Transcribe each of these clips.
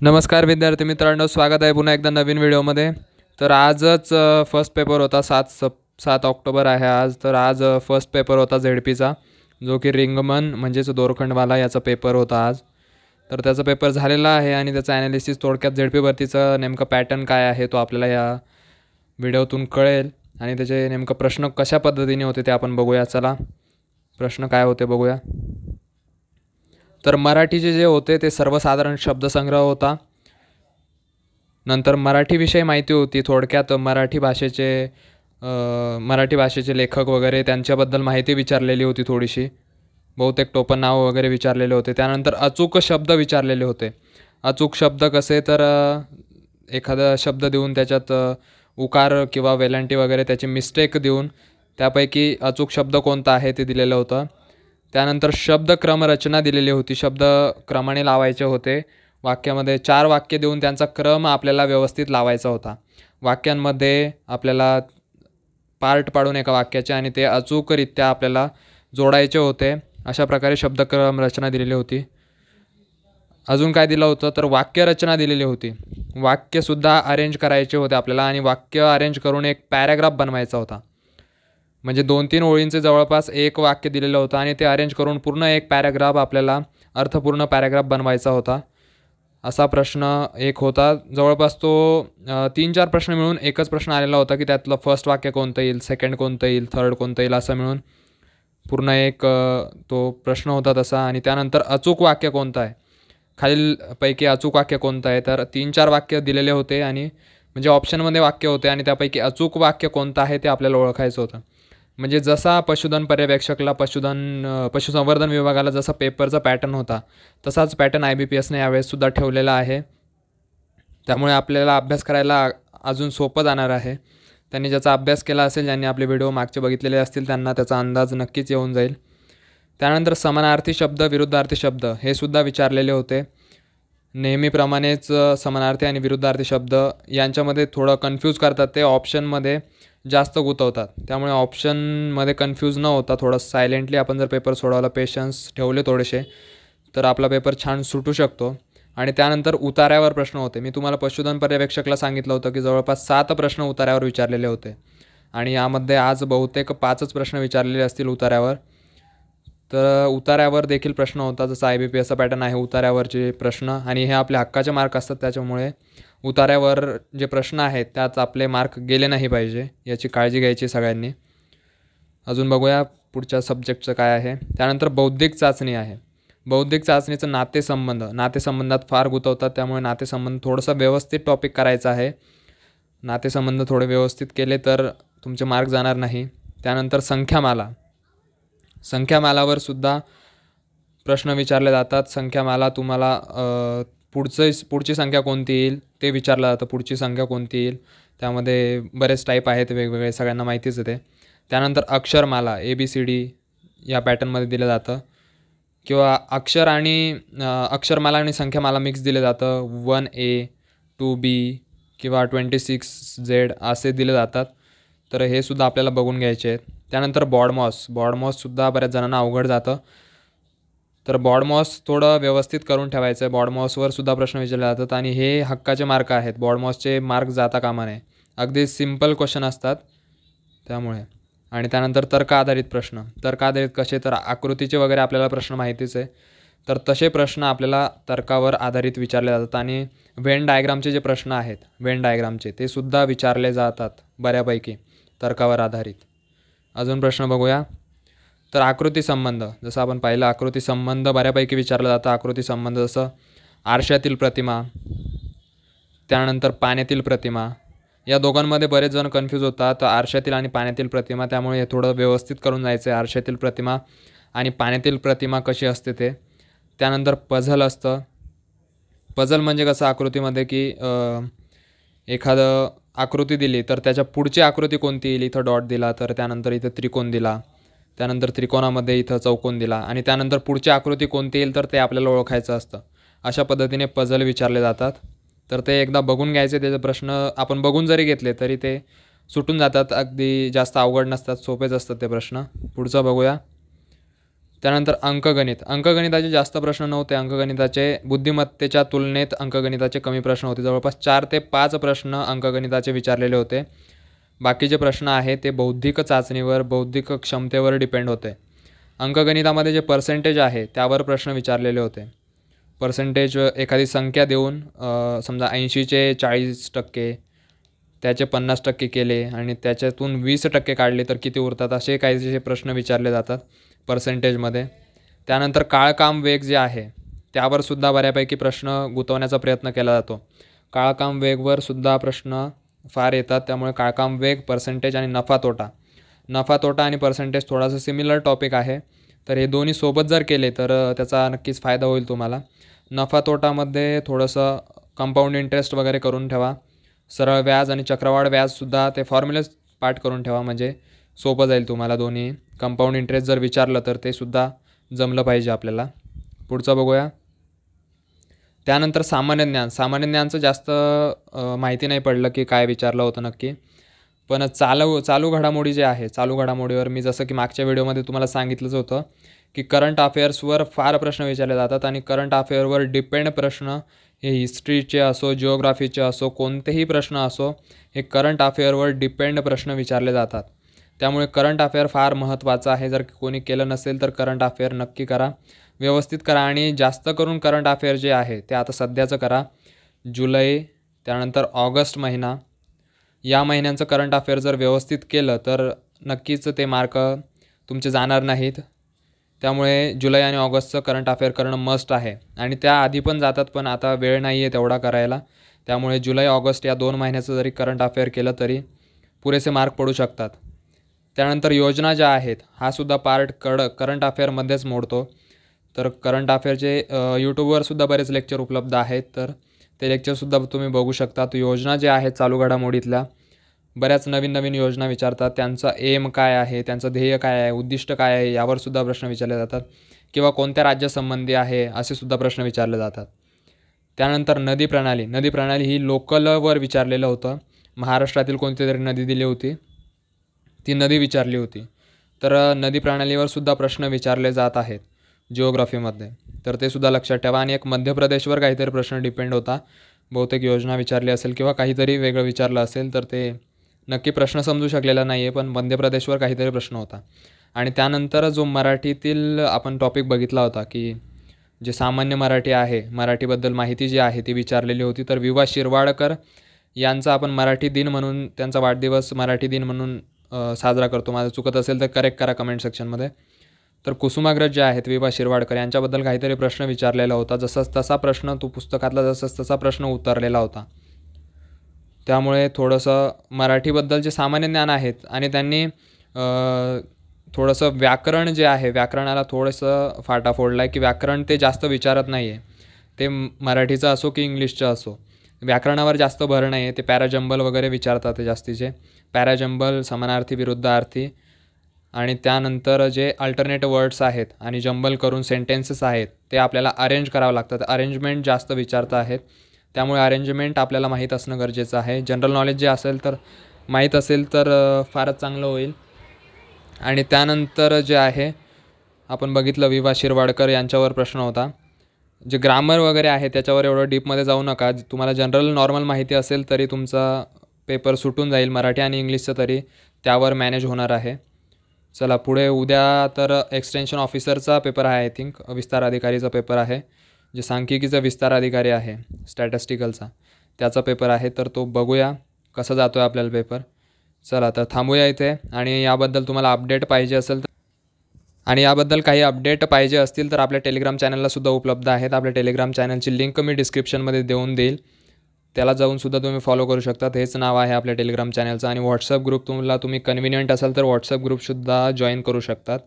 नमस्कार विद्यार्थी मित्रांनो, स्वागत आहे पुन्हा एकदा नवीन व्हिडिओमध्ये. तर आजच फर्स्ट पेपर होता. 7 ऑक्टोबर आहे आज. तर आज फर्स्ट पेपर होता झेडपीचा, जो की रिंगमन म्हणजेच दोरखंडवाला याचा पेपर होता आज. तर त्याचा पेपर झालेला आहे आणि त्याचा ॲनालिसिस थोडक्यात झेडपी भरतीचा नेमका पॅटर्न काय आहे तो आपल्याला या व्हिडिओतून कळेल आणि त्याचे नेमकं प्रश्न कशा पद्धतीने होते ते आपण बघूया. चला प्रश्न काय होते बघूया. तर मराठीचे जे होते ते सर्वसाधारण शब्दसंग्रह होता. नंतर मराठीविषयी माहिती होती. थोडक्यात मराठी भाषेचे लेखक वगैरे त्यांच्याबद्दल माहिती विचारलेली होती थोडीशी. बहुतेक टोपण नाव वगैरे विचारलेले होते. त्यानंतर अचूक शब्द विचारलेले होते. अचूक शब्द कसे तर एखादा शब्द देऊन त्याच्यात उकार किंवा वेलांटी वगैरे त्याची मिस्टेक देऊन त्यापैकी अचूक शब्द कोणता आहे ते दिलेलं होतं. त्यानंतर शब्दक्रमरचना दिलेली होती. शब्द क्रमाने लावायचे होते. वाक्यामध्ये 4 वाक्य देऊन त्यांचा क्रम आपल्याला व्यवस्थित लावायचा होता. वाक्यांमध्ये आपल्याला पार्ट पाडून एका वाक्याचे आणि ते अचूकरित्या आपल्याला जोडायचे होते. अशा प्रकारे शब्दक्रमरचना दिलेली होती. अजून काय दिलं होतं तर वाक्यरचना दिलेली होती. वाक्यसुद्धा अरेंज करायचे होते आपल्याला आणि वाक्य अरेंज करून एक पॅराग्राफ बनवायचा होता. म्हणजे 2-3 ओळींचे जवळपास एक वाक्य दिलेलं होतं आणि ते अरेंज करून पूर्ण एक पॅराग्राफ आपल्याला अर्थपूर्ण पॅराग्राफ बनवायचा होता. असा प्रश्न एक होता. जवळपास तो 3-4 प्रश्न मिळून एकच प्रश्न आलेला होता की त्यातलं फर्स्ट वाक्य कोणतं येईल, सेकंड कोणतं येईल, थर्ड कोणतं येईल असं मिळून पूर्ण एक तो प्रश्न होता तसा. आणि त्यानंतर अचूक वाक्य कोणतं आहे, खालीलपैकी अचूक वाक्य कोणतं आहे, तर 3-4 वाक्य दिलेले होते आणि म्हणजे ऑप्शनमध्ये वाक्य होते आणि त्यापैकी अचूक वाक्य कोणतं आहे ते आपल्याला ओळखायचं होतं. म्हणजे जसा पशुधन पर्यवेक्षकला पशुसंवर्धन विभागाला जसा पेपरचा पॅटर्न होता तसाच पॅटर्न IBPSने यावेळेससुद्धा ठेवलेला आहे. त्यामुळे आपल्याला अभ्यास करायला अजून सोपं जाणार आहे. त्यांनी ज्याचा अभ्यास केला असेल, ज्यांनी आपले व्हिडिओ मागचे बघितलेले असतील त्यांना त्याचा अंदाज नक्कीच येऊन जाईल. त्यानंतर समानार्थी शब्द, विरुद्धार्थी शब्द हे सुद्धा विचारलेले होते. नेहमीप्रमाणेच समानार्थी आणि विरुद्धार्थी शब्द यांच्यामध्ये थोडं कन्फ्यूज करतात. ते ऑप्शनमध्ये जास्त गुंतवतात. त्यामुळे ऑप्शनमध्ये कन्फ्यूज न होता थोडं सायलेंटली आपण जर पेपर सोडवला, पेशन्स ठेवले थोडेसे, तर आपला पेपर छान सुटू शकतो. आणि त्यानंतर उतार्यावर प्रश्न होते. मी तुम्हाला पशुधन पर्यवेक्षकला सांगितलं होतं की जवळपास 7 प्रश्न उतार्यावर विचारलेले होते आणि यामध्ये आज बहुतेक 5च प्रश्न विचारलेले असतील उतार्यावर. तर उतार्यावर देखील प्रश्न होता. जसा IBPSचा पॅटर्न आहे उतार्यावरचे प्रश्न आणि हे आपल्या हक्काचे मार्क असतात. त्याच्यामुळे उतार्यावर जे प्रश्न आहेत त्यात आपले मार्क गेले नाही पाहिजे याची काळजी घ्यायची सगळ्यांनी. अजून बघूया पुढच्या सब्जेक्टचं काय आहे. त्यानंतर बौद्धिक चाचणी आहे. बौद्धिक चाचणीचं नातेसंबंधात फार गुंतवतात. त्यामुळे नातेसंबंध थोडंसं व्यवस्थित टॉपिक करायचं आहे. नातेसंबंध थोडे व्यवस्थित केले तर तुमचे मार्क जाणार नाही. त्यानंतर संख्यामालावर सुद्धा प्रश्न विचारले जातात. संख्यामाला तुम्हाला पुढची संख्या कोणती येईल ते विचारलं जातं. पुढची संख्या कोणती येईल, त्यामध्ये बरेच टाईप आहेत वेगवेगळे, सगळ्यांना माहितीच आहे ते. त्यानंतर अक्षरमाला ABCD या पॅटर्नमध्ये दिलं जातं किंवा अक्षरमाला आणि संख्यामाला मिक्स दिलं जातं. 1A 2B किंवा 26Z असे दिले जातात. तर हे सुद्धा आपल्याला बघून घ्यायचे आहेत. त्यानंतर बॉडमॉससुद्धा बऱ्याच जणांना अवघड जातं. तर बॉडमॉस थोडं व्यवस्थित करून ठेवायचं आहे. बॉडमॉसवर सुद्धा प्रश्न विचारले जातात आणि हे हक्काचे मार्क आहेत. बॉडमॉसचे मार्क जाता कामा नये. अगदी सिम्पल क्वेश्चन असतात त्यामुळे. आणि त्यानंतर तर्क आधारित कसे तर आकृतीचे वगैरे आपल्याला प्रश्न माहितीच आहे. तर तसे प्रश्न आपल्याला तर्कावर आधारित विचारले जातात. आणि व्हेन डायग्रामचे जे प्रश्न आहेत ते सुद्धा विचारले जातात बऱ्यापैकी तर्कावर आधारित. अजून प्रश्न बघूया. तर आकृती संबंध, जसं आपण पाहिलं आकृती संबंध बऱ्यापैकी विचारलं जातं. आकृती संबंध जसं आरशातील प्रतिमा, त्यानंतर पाण्यातील प्रतिमा, या दोघांमध्ये बरेच जण कन्फ्यूज होतात. आरशातील आणि पाण्यातील प्रतिमा, त्यामुळे हे थोडं व्यवस्थित करून जायचं आहे. आरशातील प्रतिमा आणि पाण्यातील प्रतिमा कशी असते ते. त्यानंतर पझल असतं. पझल म्हणजे कसं आकृतीमध्ये की एखादं आकृती दिली तर त्याच्या पुढची आकृती कोणती येईल. इथं डॉट दिला तर त्यानंतर इथं त्रिकोण दिला, त्यानंतर त्रिकोणामध्ये इथं चौकोन दिला आणि त्यानंतर पुढची आकृती कोणती येईल तर ते आपल्याला ओळखायचं असतं. अशा पद्धतीने पझल विचारले जातात. तर ते एकदा बघून घ्यायचे. त्याचे प्रश्न आपण बघून जरी घेतले तरी ते सुटून जातात. अगदी जास्त अवघड नसतात, सोपेच असतात ते प्रश्न. पुढचं बघूया. त्यानंतर अंकगणिताचे जास्त प्रश्न नव्हते. अंकगणिताचे बुद्धिमत्तेच्या तुलनेत अंकगणिताचे कमी प्रश्न होते. जवळपास 4 ते 5 प्रश्न अंकगणिताचे विचारलेले होते. बाकीचे प्रश्न आहे ते बौद्धिक चाचणीवर, बौद्धिक क्षमतेवर डिपेंड होते. अंकगणितामध्ये जे पर्सेंटेज आहे त्यावर प्रश्न विचारलेले होते. पर्सेंटेज एखादी संख्या देऊन समजा 80चे 40%, त्याचे 50% केले आणि त्याच्यातून 20% काढले तर किती उरतात, असे काहीसे प्रश्न विचारले जातात पर्सेंटेजमध्ये. त्यानंतर काळकाम वेग जे आहे त्यावर सुद्धा बऱ्यापैकी प्रश्न गुंतवण्याचा प्रयत्न केला जातो. काळकाम वेगवर सुद्धा प्रश्न फार येतात. त्यामुळे काळकाम वेग, पर्सेंटेज आणि नफा तोटा आणि पर्सेंटेज थोडासा सिमिलर टॉपिक आहे. तर हे दोन्ही सोबत जर केले तर त्याचा नक्कीच फायदा होईल तुम्हाला. नफा तोटामध्ये थोडंसं कंपाऊंड इंटरेस्ट वगैरे करून ठेवा. सरळ व्याज आणि चक्रवाढ व्याजसुद्धा ते फॉर्म्युलेच पाठ करून ठेवा, म्हणजे सोपं जाईल तुम्हाला दोन्ही. कंपाऊंड इंटरेस्ट जर विचारलं तर ते सुद्धा जमलं पाहिजे आपल्याला. पुढचं बघूया. त्यानंतर सामान्य ज्ञानचं जास्त माहिती नाही पडलं की काय विचारलं होतं नक्की. पण चालू घडामोडी जे आहे, चालू घडामोडीवर मी जसं की मागच्या व्हिडिओमध्ये तुम्हाला सांगितलंच होतं की करंट अफेअर्सवर फार प्रश्न विचारले जातात आणि करंट अफेअरवर डिपेंड प्रश्न हे हिस्ट्रीचे असो, जिओग्राफीचे असो, कोणतेही प्रश्न असो, हे करंट अफेअरवर डिपेंड प्रश्न विचारले जातात. त्यामुळे करंट अफेअर फार महत्त्वाचं आहे. जर कोणी केलं नसेल तर करंट अफेअर नक्की करा, व्यवस्थित करा. आणि जास्त करून करंट अफेअर जे आहे ते आता सध्याचं करा. जुलै, त्यानंतर ऑगस्ट महिना, या महिन्यांचं करंट अफेअर जर व्यवस्थित केलं तर नक्कीच ते मार्क तुमचे जाणार नाहीत. त्यामुळे जुलै आणि ऑगस्टचं करंट अफेअर करणं मस्ट आहे. आणि त्याआधी पण जातात, पण आता वेळ नाही आहे तेवढा करायला. त्यामुळे जुलै ऑगस्ट या 2 महिन्याचं जरी करंट अफेअर केलं तरी पुरेसे मार्क पडू शकतात. त्यानंतर योजना ज्या आहेत हा सुद्धा पार्ट करंट अफेअरमध्येच मोडतो. तर करंट अफेअरचे यूट्यूबवरसुद्धा बरेच लेक्चर उपलब्ध आहेत, तर ते लेक्चरसुद्धा तुम्ही बघू शकता. तर योजना ज्या आहेत चालू घडामोडीतल्या बऱ्याच नवीन योजना विचारतात. त्यांचा एम काय आहे, त्यांचं ध्येय काय आहे, उद्दिष्ट काय आहे, यावरसुद्धा प्रश्न विचारले जातात. किंवा कोणत्या राज्यासंबंधी आहे असे सुद्धा प्रश्न विचारले जातात. त्यानंतर नदी प्रणाली ही लोकलवर विचारलेलं होतं. महाराष्ट्रातील कोणती तरी नदी दिली होती, ती नदी विचारली होती. तर नदी प्रणालीवर सुद्धा प्रश्न विचारले जात आहेत जिओग्राफीमध्ये, तर ते सुद्धा लक्षात ठेवा. आणि एक मध्य प्रदेशवर काहीतरी प्रश्न डिपेंड होता, बहुतेक योजना विचारली असेल किंवा काहीतरी वेगळं विचारलं असेल, तर ते नक्की प्रश्न समजू शकलेला नाही आहे, पण मध्य प्रदेशवर काहीतरी प्रश्न होता. आणि त्यानंतर जो मराठीतील आपण टॉपिक बघितला होता की जे सामान्य मराठी आहे, मराठीबद्दल माहिती जी आहे ती विचारलेली होती. तर वि. वा. शिरवाडकर यांचा आपण मराठी दिन म्हणून, त्यांचा वाढदिवस मराठी दिन म्हणून साजरा करतो. माझं चुकत असेल तर करेक्ट करा कमेंट सेक्शनमध्ये. तर कुसुमाग्रज जे आहेत वि. वा. शिरवाडकर यांच्याबद्दल काहीतरी प्रश्न विचारलेला होता. जसाच तसा प्रश्न तो पुस्तकातला जसाच तसा प्रश्न उतरलेला होता. त्यामुळे थोडंसं मराठीबद्दल जे सामान्य ज्ञान आहेत आणि त्यांनी थोडंसं व्याकरण जे आहे, व्याकरणाला थोडंसं फाटा फोडला आहे की व्याकरण ते जास्त विचारत नाही आहे. ते मराठीचं असो की इंग्लिशचं असो, व्याकरणावर जास्त भर नाही आहे. ते पॅराजंबल वगैरे विचारतात ते जास्तीचे. पॅराजंबल, समानार्थी, विरुद्धार्थी आणि त्यानंतर जे अल्टरनेट वर्ड्स आहेत आणि जंबल करून सेंटेन्सेस आहेत ते आपल्याला अरेंज करावं लागतात. अरेंजमेंट जास्त विचारत आहेत. त्यामुळे अरेंजमेंट आपल्याला माहीत असणं गरजेचं आहे. जनरल नॉलेज जे असेल तर माहीत असेल तर फारच चांगलं होईल. आणि त्यानंतर जे आहे आपण बघितलं वि. वा. शिरवाडकर यांच्यावर प्रश्न होता. जे ग्रामर वगैरे आहे त्याच्यावर एवढं डीपमध्ये जाऊ नका. तुम्हाला जनरल नॉर्मल माहिती असेल तरी तुमचा पेपर सुटून जाईल. मराठी आणि इंग्लिशचं तरी त्यावर मॅनेज होणार आहे. चला पुढे. उद्या तर एक्सटेन्शन ऑफिसरचा पेपर आहे, आय थिंक विस्तार अधिकारीचा पेपर आहे. जे सांख्यिकीचा विस्तार अधिकारी आहे स्टॅटिस्टिकलचा, त्याचा पेपर आहे. तर तो बघूया कसा जातो आहे आपल्याला पेपर. चला तर थांबूया इथे. आणि याबद्दल तुम्हाला अपडेट पाहिजे असेल तर, आणि याबद्दल काही अपडेट पाहिजे असतील तर आपल्या टेलिग्राम चॅनललासुद्धा उपलब्ध आहेत. आपल्या टेलिग्राम चॅनलची लिंक मी डिस्क्रिप्शनमध्ये देऊन देईल, त्याला जाऊनसुद्धा तुम्ही फॉलो करू शकता. हेच नाव आहे आपल्या टेलिग्राम चॅनलचं. आणि व्हॉट्सअप ग्रुप तुम्ही कन्व्हिनियंट असाल तर व्हॉट्सअप ग्रुपसुद्धा जॉईन करू शकतात.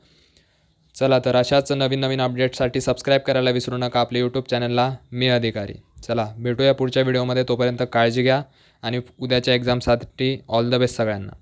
चला तर अशाच नवीन अपडेट्ससाठी सबस्क्राईब करायला विसरू नका आपल्या यूट्यूब चॅनलला मी अधिकारी. चला भेटूया पुढच्या व्हिडिओमध्ये. तोपर्यंत काळजी घ्या आणि उद्याच्या एक्झामसाठी ऑल द बेस्ट सगळ्यांना.